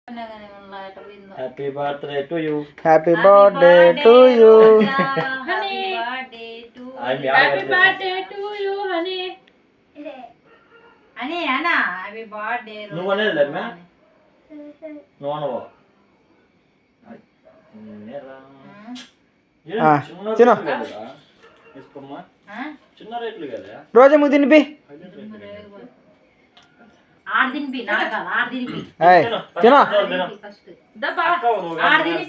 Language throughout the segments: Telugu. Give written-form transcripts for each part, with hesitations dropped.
Happy birthday to you. Happy birthday to you. Happy birthday to you honey అని అన్నా హ్యాపీ బర్త్డే. నువ్వు అనేది లేమ్మా, నువ్వు అనవో. చిన్న తీసుకోమ్మా, చిన్న రేట్లు కదా. రోజేమో తినిపి. తిన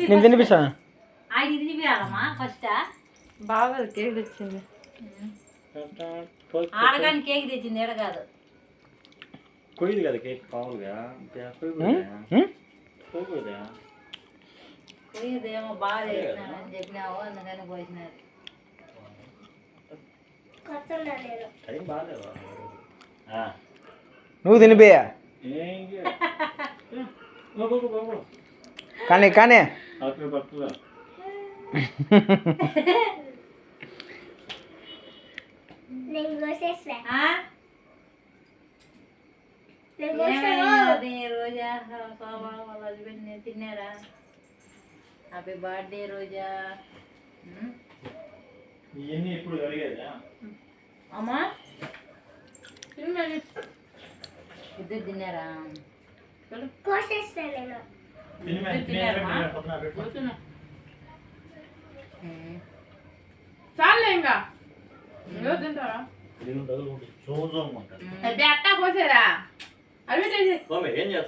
నేను తినిపిస్తాను. బాగా కేక్ తెచ్చింది. ఆడగాని కేక్ తెచ్చింది ఎడ కాదు. కొయ్యదు కదా కేక్ పావులుగా. కొయ్యదేమో బాగా చేసినాడు అని చెప్పినావు, అందుకని పోసినారు. టైం బాగాలేదు. నువ్వు తినిపి కానీ కానీ హ్యాపీ బర్త్డే. రోజా వాళ్ళ హస్బెండ్ తిన్నారా? హ్యాపీ బర్త్డే రోజా. ఇవన్నీ ఇప్పుడు కలిగేదా? అమ్మా ఇద్దరు తిన్నారా? చాలే ఇంకా తింటారా? చూద్దాం అట్టా కోసారా? అవి ఏం చేస్తా?